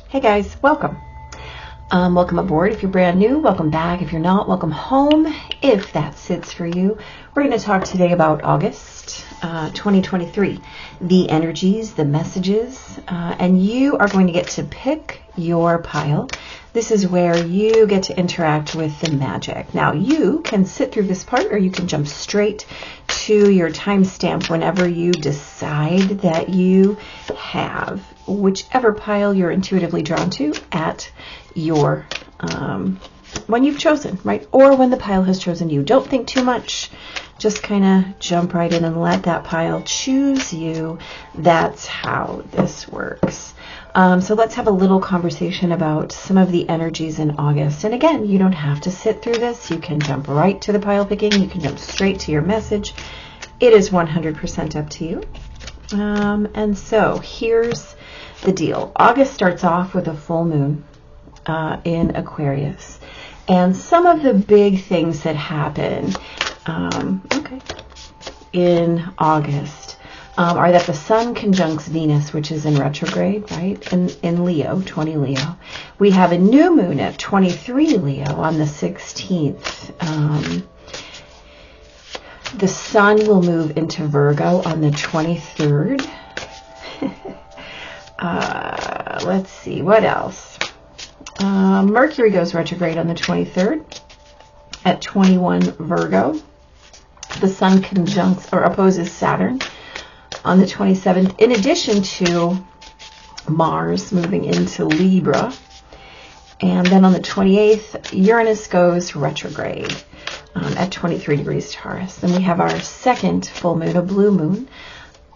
Hey guys, welcome. Welcome aboard if you're brand new. Welcome back if you're not. Welcome home if that sits for you. We're going to talk today about August 2023, the energies, the messages, and you are going to get to pick your pile. This is where you get to interact with the magic. Now, you can sit through this part or you can jump straight to your timestamp whenever you decide that you have whichever pile you're intuitively drawn to at your when you've chosen, right? Or when the pile has chosen you. Don't think too much. Just kind of jump right in and let that pile choose you. That's how this works. So let's have a little conversation about some of the energies in August. And again, you don't have to sit through this. You can jump right to the pile picking. You can jump straight to your message. It is 100% up to you. And so here's the deal. August starts off with a full moon in Aquarius. And some of the big things that happen in August are that the Sun conjuncts Venus, which is in retrograde, right? In Leo, 20 Leo. We have a new moon at 23 Leo on the 16th. The Sun will move into Virgo on the 23rd. Let's see, what else? Mercury goes retrograde on the 23rd at 21 Virgo. The Sun conjuncts or opposes Saturn on the 27th, in addition to Mars moving into Libra. And then on the 28th, Uranus goes retrograde at 23 degrees Taurus. Then we have our second full moon, a blue moon,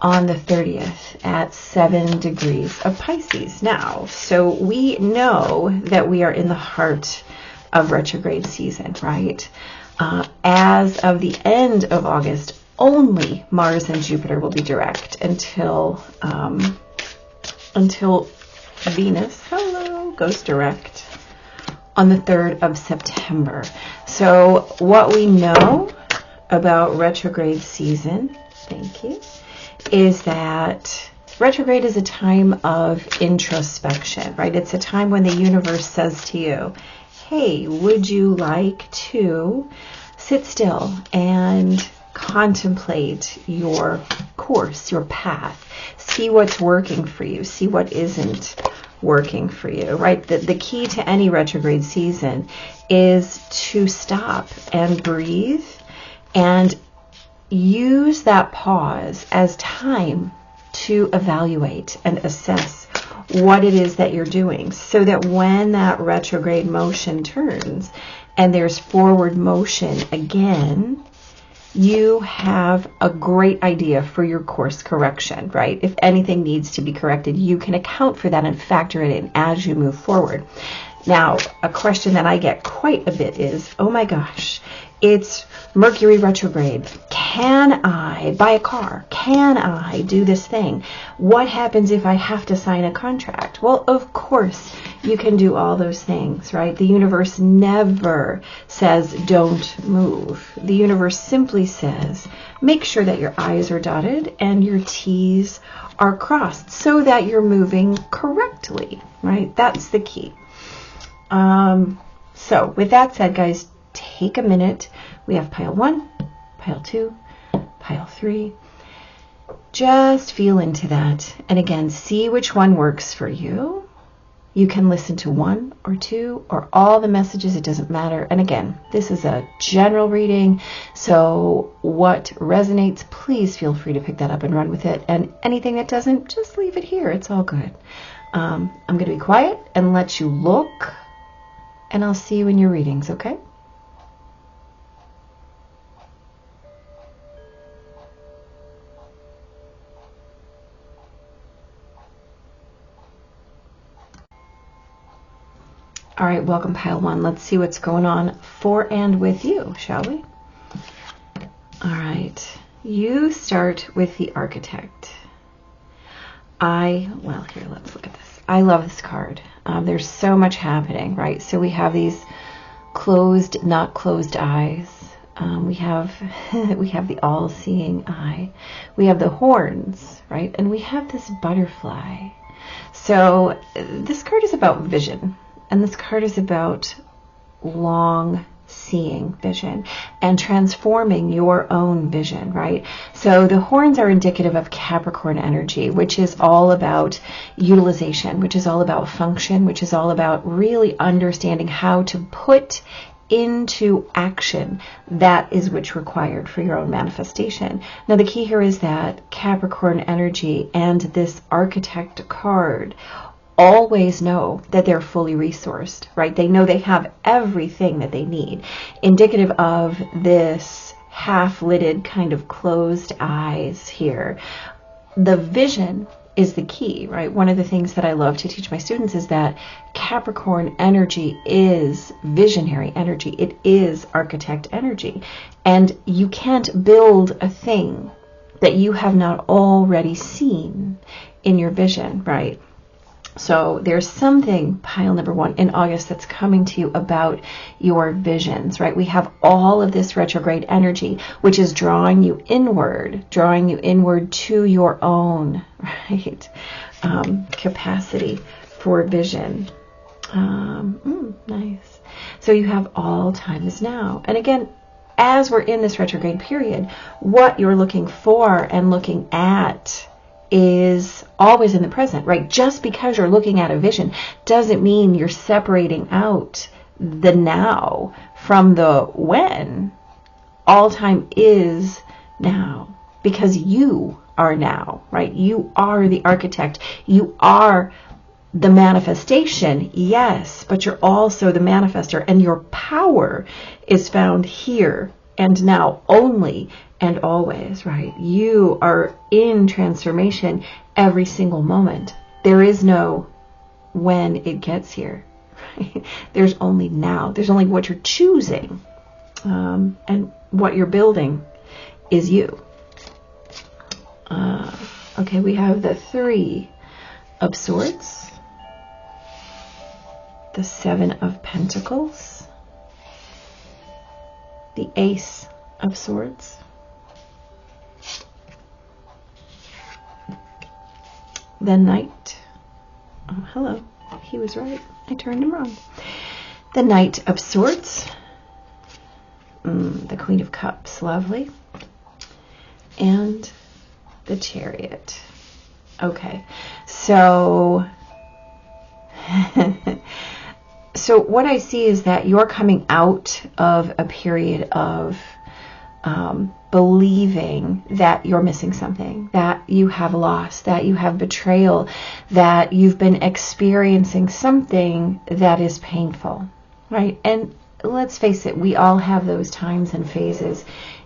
on the 30th at 7 degrees of Pisces. Now, so we know that we are in the heart of retrograde season, right? As of the end of August, only Mars and Jupiter will be direct until Venus, goes direct on the 3rd of September. So what we know about retrograde season, thank you, is that retrograde is a time of introspection, right? It's a time when the universe says to you, hey, would you like to sit still and contemplate your course, your path, see what's working for you, see what isn't working for you, right? The key to any retrograde season is to stop and breathe and use that pause as time to evaluate and assess what it is that you're doing, so that when that retrograde motion turns and there's forward motion again, you have a great idea for your course correction, right? If anything needs to be corrected, you can account for that and factor it in as you move forward. Now, a question that I get quite a bit is, oh my gosh, it's Mercury retrograde. Can I buy a car? Can I do this thing? What happens if I have to sign a contract? Well, of course, you can do all those things, right? The universe never says don't move. The universe simply says make sure that your I's are dotted and your T's are crossed so that you're moving correctly, right? That's the key. So with that said, guys, take a minute. We have pile 1, pile 2, pile 3. Just feel into that. And again, see which one works for you. You can listen to 1 or 2 or all the messages. It doesn't matter. And again, this is a general reading. So what resonates, please feel free to pick that up and run with it. And anything that doesn't, just leave it here. It's all good. I'm going to be quiet and let you look. And I'll see you in your readings, okay? All right, welcome pile 1. Let's see what's going on for and with you, shall we? All right, you start with the Architect. Here, let's look at this. I love this card. There's so much happening, right? So we have these closed, not closed eyes. We have the all-seeing eye. We have the horns, right? And we have this butterfly. So this card is about vision, and this card is about long seeing vision and transforming your own vision, right? So the horns are indicative of Capricorn energy, which is all about utilization, which is all about function, which is all about really understanding how to put into action that is which required for your own manifestation. Now the key here is that Capricorn energy and this architect card always know that they're fully resourced, right? They know they have everything that they need, indicative of this half-lidded kind of closed eyes here. The vision is the key, right? One of the things that I love to teach my students is that Capricorn energy is visionary energy. It is architect energy. And you can't build a thing that you have not already seen in your vision, right? So there's something, pile number one, in August that's coming to you about your visions, right? We have all of this retrograde energy, which is drawing you inward to your own, right, capacity for vision. Nice. So you have all time is now. And again, as we're in this retrograde period, what you're looking for and looking at is always in the present, right? Just because you're looking at a vision doesn't mean you're separating out the now from the when. All time is now because you are now, right? You are the architect. You are the manifestation, yes, but you're also the manifester, and your power is found here and now only and always, right? You are in transformation every single moment. There is no when it gets here, right? There's only now. There's only what you're choosing, and what you're building is you. Okay, we have the Three of Swords, the Seven of Pentacles, the Ace of Swords, the Knight. Oh, hello. He was right. I turned him wrong. The Knight of Swords, the Queen of Cups, lovely, and the Chariot. Okay, so so what I see is that you're coming out of a period of believing that you're missing something, that you have loss, that you have betrayal, that you've been experiencing something that is painful, right? And let's face it, we all have those times and phases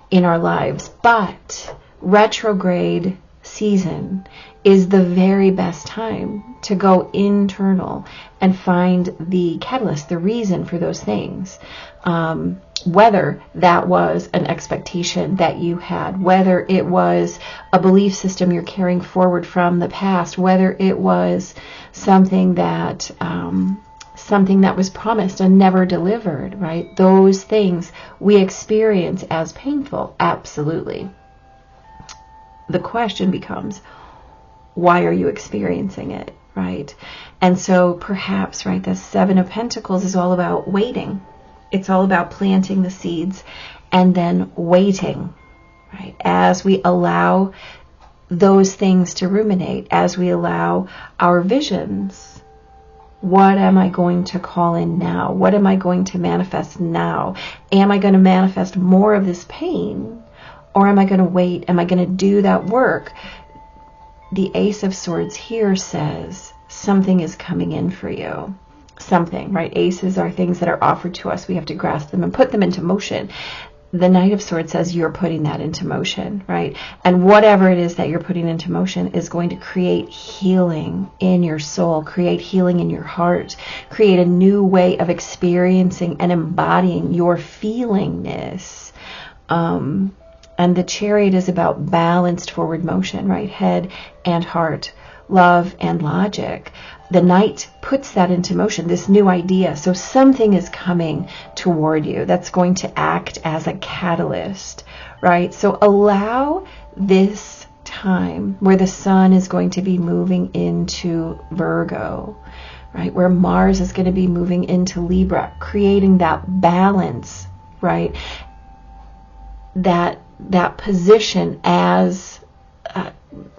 in our lives, but retrograde season is the very best time to go internal and find the catalyst, the reason for those things. Whether that was an expectation that you had, whether it was a belief system you're carrying forward from the past, whether it was something that was promised and never delivered, right? Those things we experience as painful, absolutely. The question becomes, why are you experiencing it, right? And so perhaps, right, the Seven of Pentacles is all about waiting. It's all about planting the seeds and then waiting, right? As we allow those things to ruminate, as we allow our visions, what am I going to call in now? What am I going to manifest now? Am I going to manifest more of this pain? Or am I going to wait? Am I going to do that work? The Ace of Swords here says something is coming in for you. Something, right? Aces are things that are offered to us. We have to grasp them and put them into motion. The Knight of Swords says you're putting that into motion, right? And whatever it is that you're putting into motion is going to create healing in your soul, create healing in your heart, create a new way of experiencing and embodying your feelingness. And the Chariot is about balanced forward motion, right? Head and heart, love and logic. The Knight puts that into motion, this new idea. So something is coming toward you that's going to act as a catalyst, right? So allow this time where the sun is going to be moving into Virgo, right? Where Mars is going to be moving into Libra, creating that balance, right? That position as,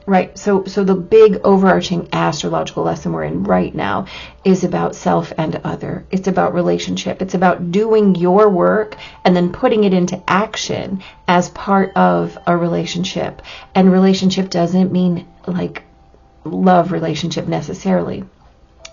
right? So the big overarching astrological lesson we're in right now is about self and other. It's about relationship. It's about doing your work and then putting it into action as part of a relationship. And relationship doesn't mean like love relationship necessarily.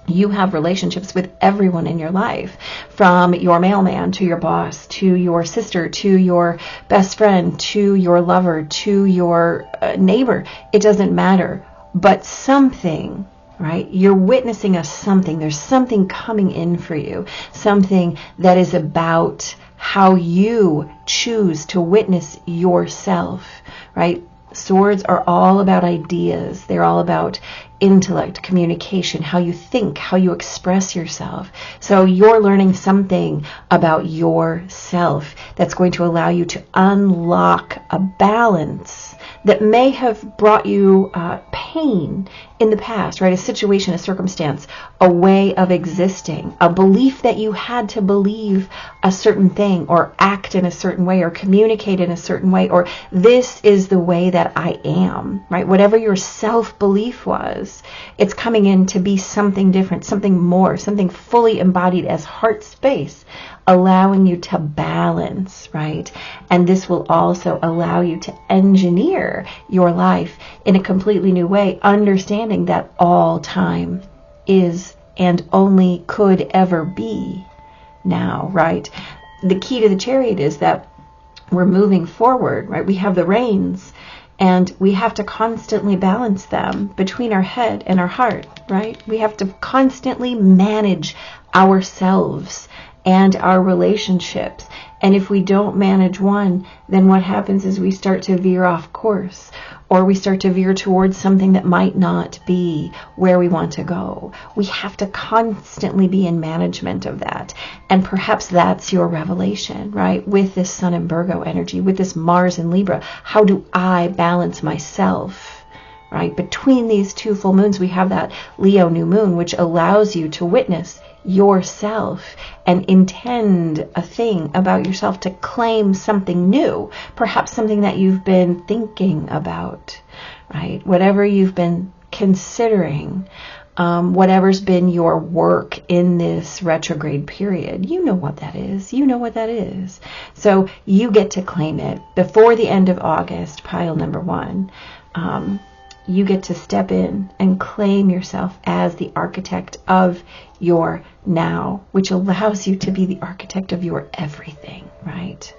You have relationships with everyone in your life, from your mailman to your boss, to your sister, to your best friend, to your lover, to your neighbor. It doesn't matter. But something, right? You're witnessing something. There's something coming in for you. Something that is about how you choose to witness yourself, right? Swords are all about ideas. They're all about intellect, communication, how you think, how you express yourself. So you're learning something about yourself that's going to allow you to unlock a balance that may have brought you pain in the past, right? A situation, a circumstance, a way of existing, a belief that you had to believe a certain thing or act in a certain way or communicate in a certain way, or this is the way that I am, right? Whatever your self-belief was, it's coming in to be something different, something more, something fully embodied as heart space, allowing you to balance, right? And this will also allow you to engineer your life in a completely new way, understanding that all time is and only could ever be now, right? The key to the Chariot is that we're moving forward, right? We have the reins and we have to constantly balance them between our head and our heart, right? We have to constantly manage ourselves and our relationships. And if we don't manage one, then what happens is we start to veer off course, or we start to veer towards something that might not be where we want to go. We have to constantly be in management of that. And perhaps that's your revelation, right? With this Sun and Virgo energy, with this Mars and Libra, how do I balance myself? Right? Between these two full moons, we have that Leo new moon, which allows you to witness yourself and intend a thing about yourself, to claim something new, perhaps something that you've been thinking about, right? Whatever you've been considering, whatever's been your work in this retrograde period, you know what that is. You know what that is. So you get to claim it before the end of August, pile number 1. You get to step in and claim yourself as the architect of your now, which allows you to be the architect of your everything, right?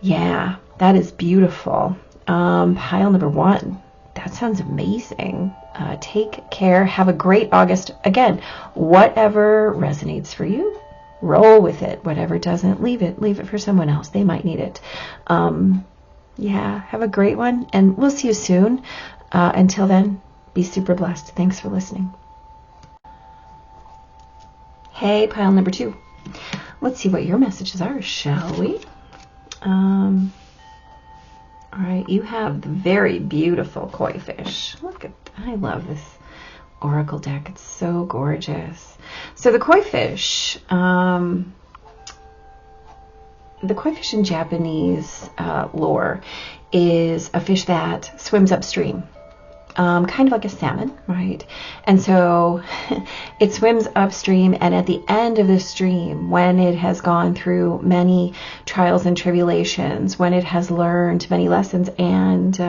Yeah, that is beautiful. Pile number 1. That sounds amazing. Take care. Have a great August. Again, whatever resonates for you, roll with it. Whatever doesn't, leave it. Leave it for someone else. They might need it. Yeah, have a great one, and we'll see you soon. Until then, be super blessed. Thanks for listening. Hey, pile number 2. Let's see what your messages are, shall we? All right, you have the very beautiful koi fish. Look at, I love this oracle deck. It's so gorgeous. So the koi fish in Japanese lore is a fish that swims upstream. Kind of like a salmon, right? And so it swims upstream, and at the end of the stream, when it has gone through many trials and tribulations, when it has learned many lessons and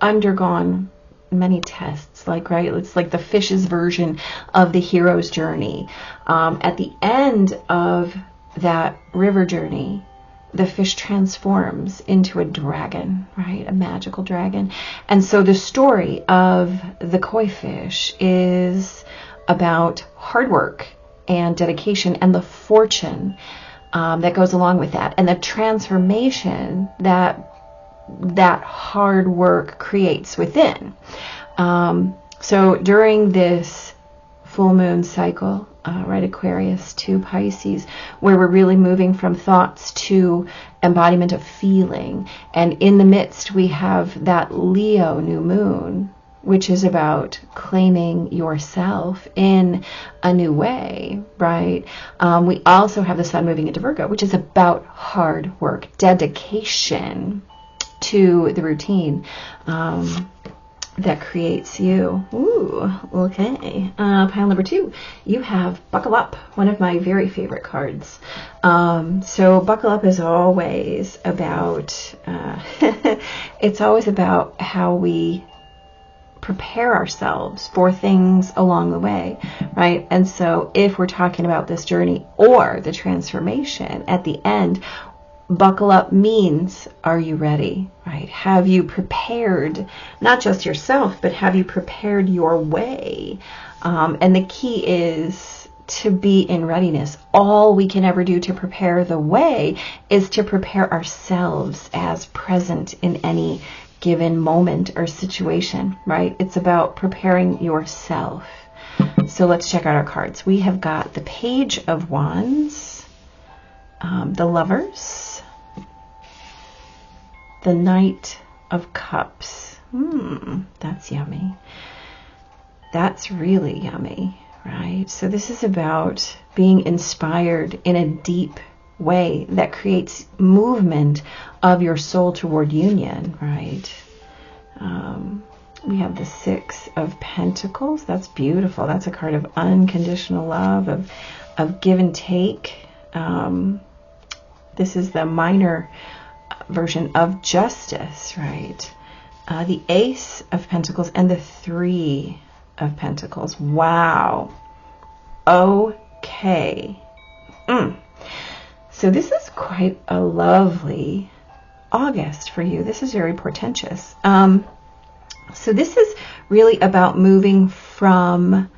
undergone many tests, like, right, it's like the fish's version of the hero's journey. At the end of that river journey, the fish transforms into a dragon, right? A magical dragon. And so the story of the koi fish is about hard work and dedication and the fortune that goes along with that, and the transformation that hard work creates within. So during this full moon cycle right, Aquarius to Pisces, where we're really moving from thoughts to embodiment of feeling. And in the midst, we have that Leo new moon, which is about claiming yourself in a new way, right? We also have the sun moving into Virgo, which is about hard work, dedication to the routine that creates you. Ooh, okay. Pile number 2, you have Buckle Up, one of my very favorite cards. So Buckle Up is always about, it's always about how we prepare ourselves for things along the way, right? And so if we're talking about this journey or the transformation at the end, buckle up means, are you ready, right? Have you prepared not just yourself, but have you prepared your way? And the key is to be in readiness. All we can ever do to prepare the way is to prepare ourselves as present in any given moment or situation, right? It's about preparing yourself. So let's check out our cards. We have got the Page of Wands, the Lovers, the Knight of Cups. That's yummy. That's really yummy, right? So this is about being inspired in a deep way that creates movement of your soul toward union, right? We have the Six of Pentacles. That's beautiful. That's a card of unconditional love, of give and take. This is the minor version of justice, right? The Ace of Pentacles and the Three of Pentacles. Wow. Okay. So this is quite a lovely August for you. This is very portentous. So this is really about moving from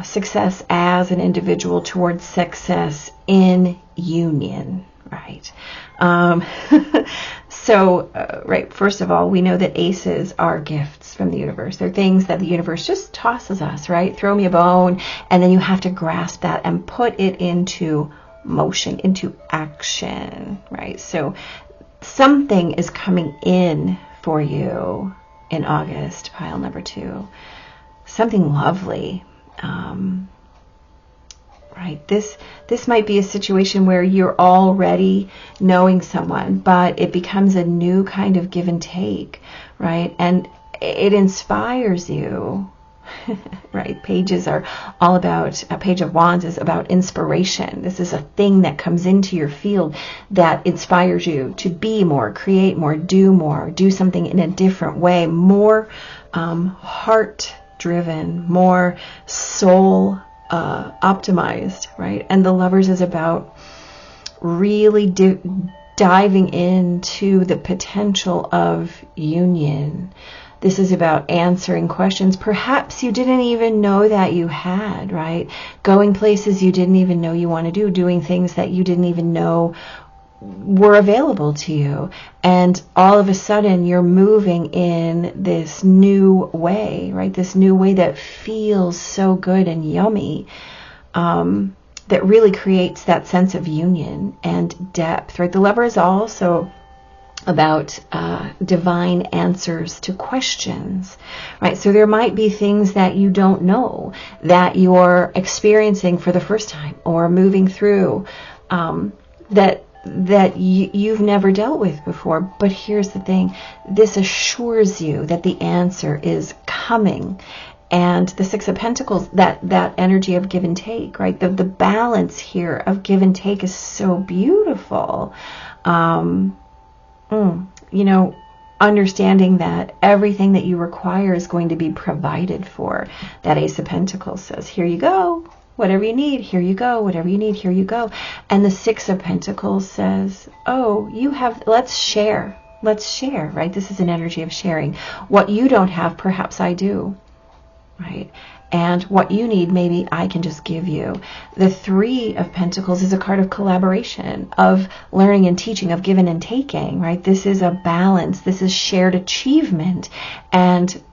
success as an individual towards success in union, right? Right, first of all, we know that aces are gifts from the universe. They're things that the universe just tosses us, right? Throw me a bone, and then you have to grasp that and put it into motion, into action, right? So something is coming in for you in August, pile number 2. Something lovely. Right, this might be a situation where you're already knowing someone, but it becomes a new kind of give and take, right? And it inspires you, right? Pages are all about, a Page of Wands is about inspiration. This is a thing that comes into your field that inspires you to be more, create more, do something in a different way, more heart-driven, more soul optimized, right? And the Lovers is about really diving into the potential of union. This is about answering questions perhaps you didn't even know that you had, right? Going places you didn't even know you want to do, doing things that you didn't even know were available to you. And all of a sudden you're moving in this new way, right? This new way that feels so good and yummy, that really creates that sense of union and depth, right? The Lover is also about divine answers to questions, right? So there might be things that you don't know that you're experiencing for the first time or moving through, that you've never dealt with before. But here's the thing, this assures you that the answer is coming. And the Six of Pentacles, that energy of give and take, right? The balance here of give and take is so beautiful. Understanding that everything that you require is going to be provided for. That Ace of Pentacles says, here you go. Whatever you need, here you go. Whatever you need, here you go. And the Six of Pentacles says, oh, let's share, right? This is an energy of sharing. What you don't have, perhaps I do, right? And what you need, maybe I can just give you. The Three of Pentacles is a card of collaboration, of learning and teaching, of giving and taking, right? This is a balance. This is shared achievement. And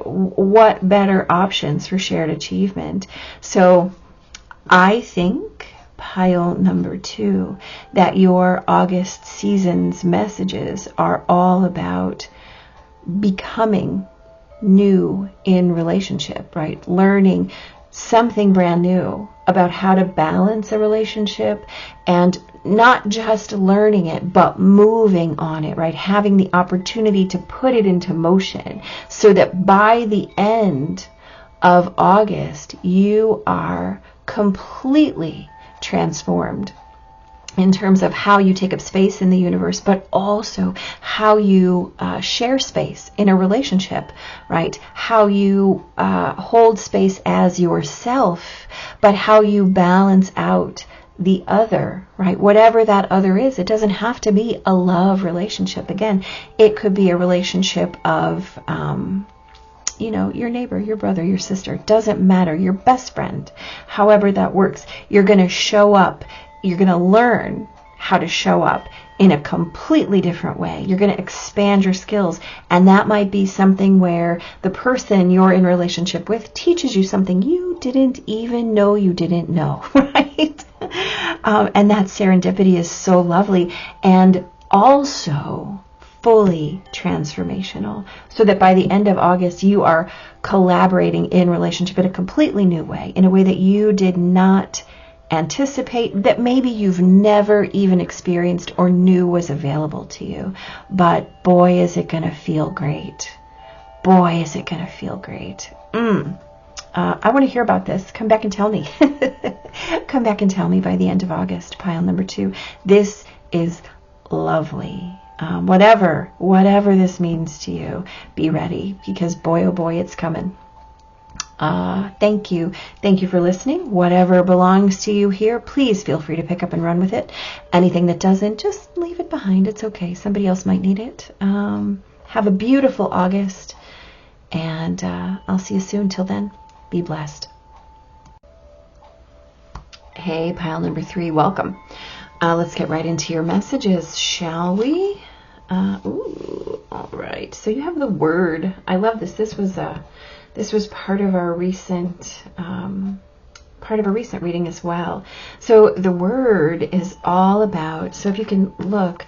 what better options for shared achievement? So I think, pile number 2, that your August season's messages are all about becoming new in relationship, right? Learning something brand new about how to balance a relationship, and not just learning it, but moving on it, right? Having the opportunity to put it into motion so that by the end of August, you are completely transformed in terms of how you take up space in the universe, but also how you share space in a relationship, right? How you hold space as yourself, but how you balance out the other, right? Whatever that other is, it doesn't have to be a love relationship. Again, it could be a relationship of, your neighbor, your brother, your sister, doesn't matter, your best friend, however that works. You're going to show up. You're going to learn how to show up in a completely different way. You're going to expand your skills. And that might be something where the person you're in relationship with teaches you something you didn't even know you didn't know, right? And that serendipity is so lovely. And also fully transformational, so that by the end of August, you are collaborating in relationship in a completely new way, in a way that you did not anticipate, that maybe you've never even experienced or knew was available to you. But boy, is it going to feel great. Boy, is it going to feel great. I want to hear about this. Come back and tell me. Come back and tell me by the end of August, pile number 2. This is lovely. Whatever this means to you, be ready, because boy, oh boy, it's coming. Thank you for listening. Whatever belongs to you here, please feel free to pick up and run with it. Anything that doesn't, just leave it behind. It's okay. Somebody else might need it. Have a beautiful August, and I'll see you soon. Till then, be blessed. Hey, pile number 3, welcome. Let's get right into your messages, shall we? All right. So you have the word. I love this. This was part of our recent reading as well. So the word is all about, so if you can look,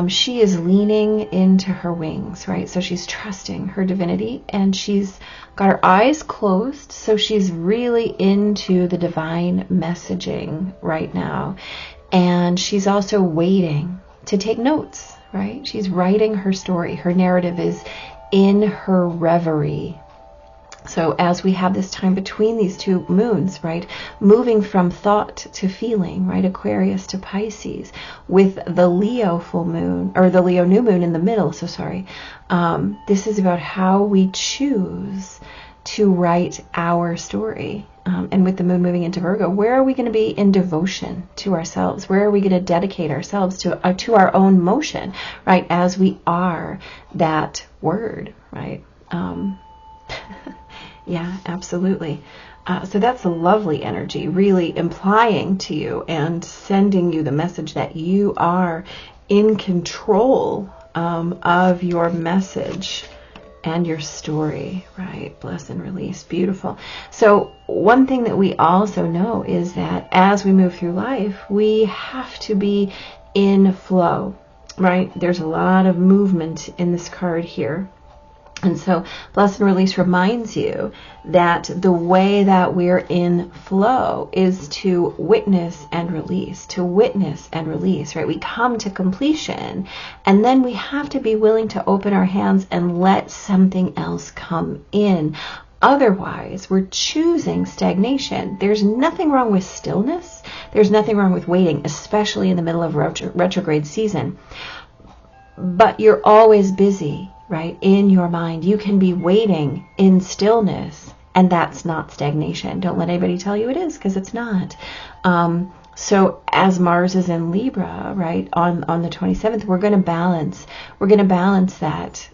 she is leaning into her wings, right? So she's trusting her divinity, and she's got her eyes closed. So she's really into the divine messaging right now. And she's also waiting to take notes, right? She's writing her story. Her narrative is in her reverie. So as we have this time between these two moons, right, moving from thought to feeling, right, Aquarius to Pisces, with the Leo full moon, or the Leo new moon in the middle, this is about how we choose to write our story. And with the moon moving into Virgo, where are we going to be in devotion to ourselves? Where are we going to dedicate ourselves to our own motion, right, as we are that word, right? Yeah, absolutely. So that's a lovely energy, really implying to you and sending you the message that you are in control of your message and your story, right? Bless and release. Beautiful. So one thing that we also know is that as we move through life, we have to be in flow, right? There's a lot of movement in this card here. And so Bless and Release reminds you that the way that we're in flow is to witness and release, right? We come to completion, and then we have to be willing to open our hands and let something else come in. Otherwise, we're choosing stagnation. There's nothing wrong with stillness. There's nothing wrong with waiting, especially in the middle of retrograde season. But you're always busy, right? In your mind, you can be waiting in stillness, and that's not stagnation. Don't let anybody tell you it is, because it's not. So as Mars is in Libra, right, on the 27th, we're going to balance that,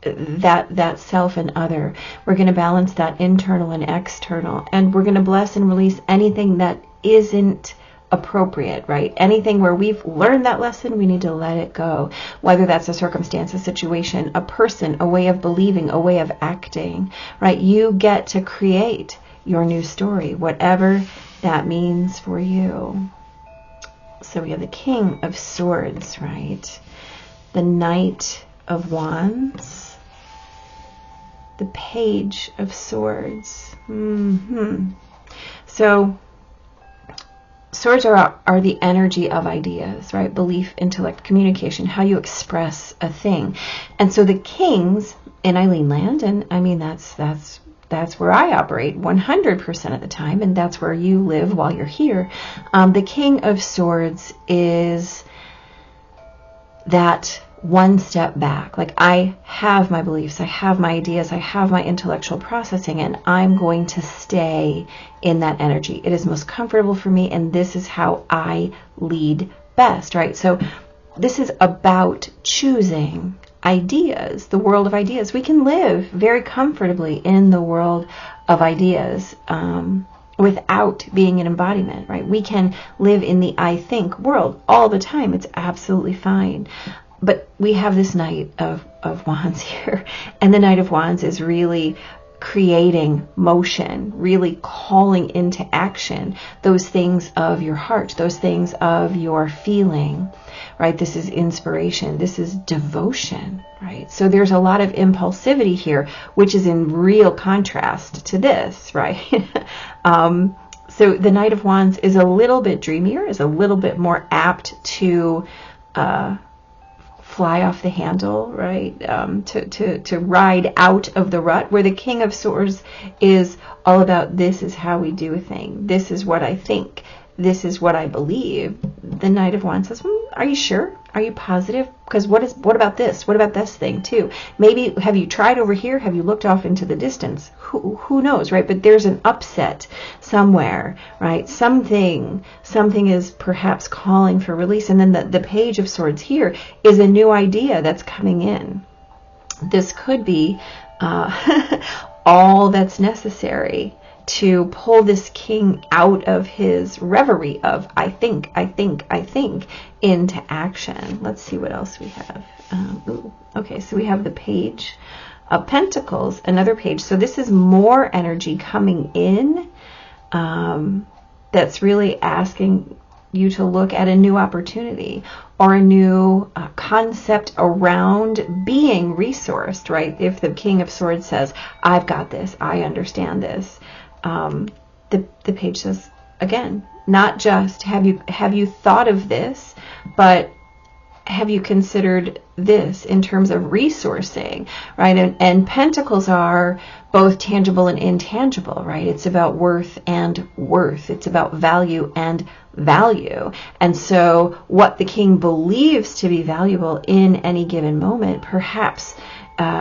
that self and other. We're going to balance that internal and external, and we're going to bless and release anything that isn't appropriate, right? Anything where we've learned that lesson, we need to let it go. Whether that's a circumstance, a situation, a person, a way of believing, a way of acting, right? You get to create your new story, whatever that means for you. So we have the King of Swords, right? The Knight of Wands, the Page of Swords. So swords are the energy of ideas, right? Belief, intellect, communication, how you express a thing. And so the kings in Eileen Land, and I mean, that's where I operate 100% of the time, and that's where you live while you're here. The King of Swords is that one step back. Like, I have my beliefs, I have my ideas, I have my intellectual processing, and I'm going to stay in that energy. It is most comfortable for me, and this is how I lead best, right? So this is about choosing ideas, the world of ideas. We can live very comfortably in the world of ideas without being an embodiment, right? We can live in the I think world all the time. It's absolutely fine. But we have this Knight of Wands here, and the Knight of Wands is really creating motion, really calling into action those things of your heart, those things of your feeling, right? This is inspiration. This is devotion, right? So there's a lot of impulsivity here, which is in real contrast to this, right? So the Knight of Wands is a little bit dreamier, is a little bit more apt to fly off the handle, right? To ride out of the rut, where the King of Swords is all about, this is how we do a thing. This is what I think. This is what I believe. The Knight of Wands says, are you sure? Are you positive? Because what about this? What about this thing too? Maybe, have you tried over here? Have you looked off into the distance? Who knows, right? But there's an upset somewhere, right? Something is perhaps calling for release. And then the Page of Swords here is a new idea that's coming in. This could be all that's necessary to pull this king out of his reverie of I think, into action. Let's see what else we have. Okay, so we have the Page of Pentacles, another page. So this is more energy coming in that's really asking you to look at a new opportunity or a new concept around being resourced, right? If the King of Swords says, I've got this, I understand this, the page says, again, not just have you thought of this, but have you considered this in terms of resourcing, right? And pentacles are both tangible and intangible, right? It's about worth and worth. It's about value and value. And so what the king believes to be valuable in any given moment perhaps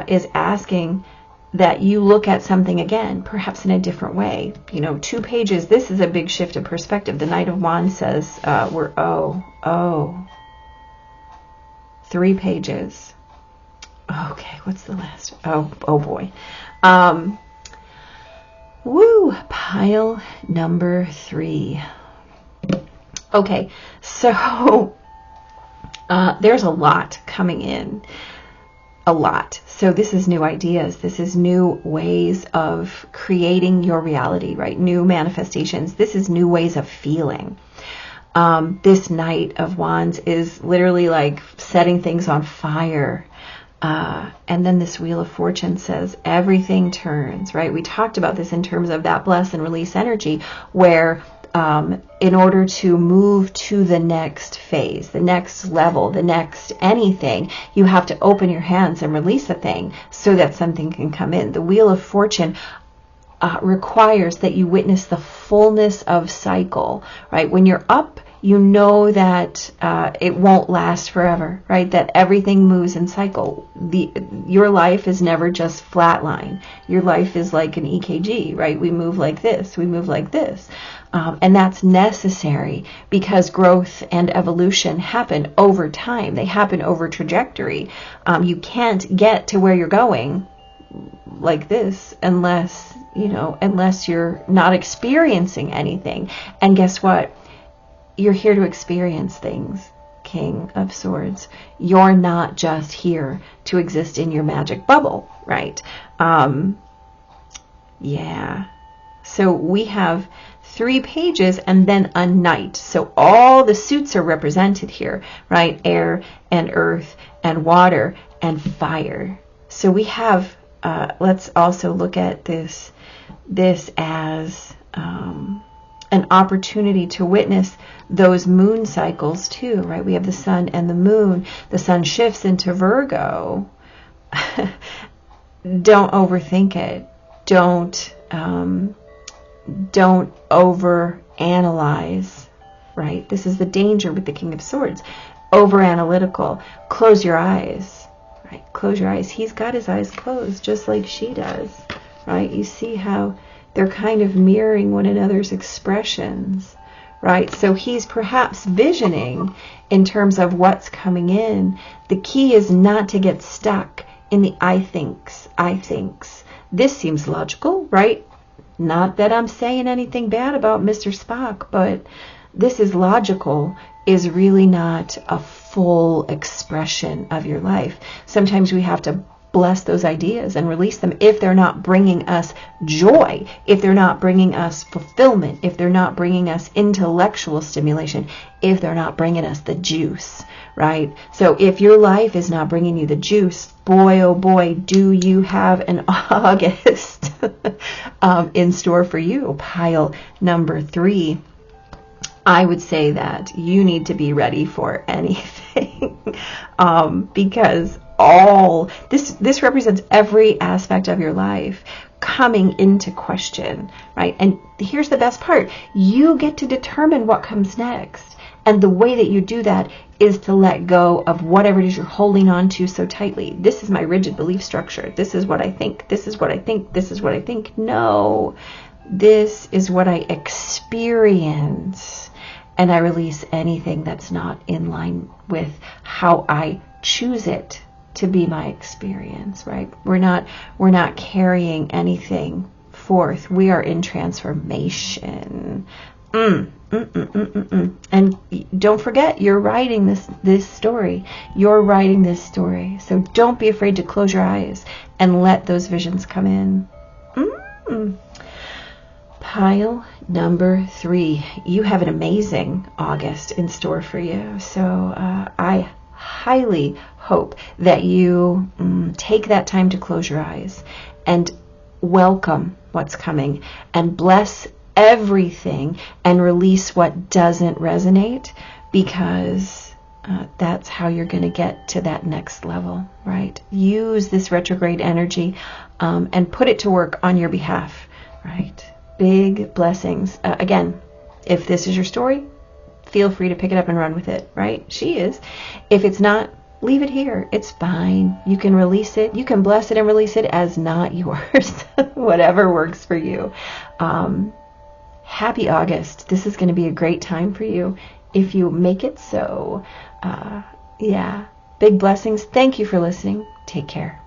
is asking that you look at something again, perhaps in a different way. You know, 2 pages, this is a big shift of perspective. The Knight of Wands says, we're 3 pages. Okay, what's the last? Oh boy. Pile number 3. Okay, so there's a lot coming in. A lot. So this is new ideas. This is new ways of creating your reality, right? New manifestations. This is new ways of feeling. This Knight of Wands is literally like setting things on fire. And then this Wheel of Fortune says everything turns, right? We talked about this in terms of that bless and release energy, where in order to move to the next phase, the next level, the next anything, you have to open your hands and release a thing so that something can come in. The Wheel of Fortune requires that you witness the fullness of cycle, right? When you're up, you know that it won't last forever, right? That everything moves in cycle. Your life is never just flatline. Your life is like an EKG, right? We move like this, we move like this. And that's necessary because growth and evolution happen over time. They happen over trajectory. You can't get to where you're going like this unless you're not experiencing anything. And guess what? you're here to experience things, King of Swords. You're not just here to exist in your magic bubble, right? Yeah. So we have 3 pages and then a knight. So all the suits are represented here, right? Air and earth and water and fire. So we have, let's also look at this as an opportunity to witness those moon cycles too, right? We have the sun and the moon. The sun shifts into Virgo. Don't overthink it. Don't overanalyze, right? This is the danger with the King of Swords. Over analytical. Close your eyes, right? Close your eyes. He's got his eyes closed just like she does, right? You see how they're kind of mirroring one another's expressions, right? So he's perhaps visioning in terms of what's coming in. The key is not to get stuck in the I thinks. This seems logical, right? Not that I'm saying anything bad about Mr. Spock, but this is logical is really not a full expression of your life. Sometimes we have to bless those ideas and release them if they're not bringing us joy, if they're not bringing us fulfillment, if they're not bringing us intellectual stimulation, if they're not bringing us the juice, right? So if your life is not bringing you the juice, boy, oh boy, do you have an August in store for you. Pile number 3. I would say that you need to be ready for anything because all this represents every aspect of your life coming into question, right? And here's the best part. You get to determine what comes next. And the way that you do that is to let go of whatever it is you're holding on to so tightly. This is my rigid belief structure. This is what I think. This is what I think. This is what I think. No, this is what I experience. And I release anything that's not in line with how I choose it to be my experience, right? We're not carrying anything forth. We are in transformation. And don't forget, you're writing this story. You're writing this story. So don't be afraid to close your eyes and let those visions come in. Pile number 3. You have an amazing August in store for you. So I highly hope that you take that time to close your eyes and welcome what's coming and bless everything and release what doesn't resonate, because that's how you're going to get to that next level, right? Use this retrograde energy and put it to work on your behalf, right? Big blessings. Again, if this is your story, feel free to pick it up and run with it, right? She is. If it's not, leave it here. It's fine. You can release it. You can bless it and release it as not yours. Whatever works for you. Happy August. This is going to be a great time for you if you make it so. Yeah. Big blessings. Thank you for listening. Take care.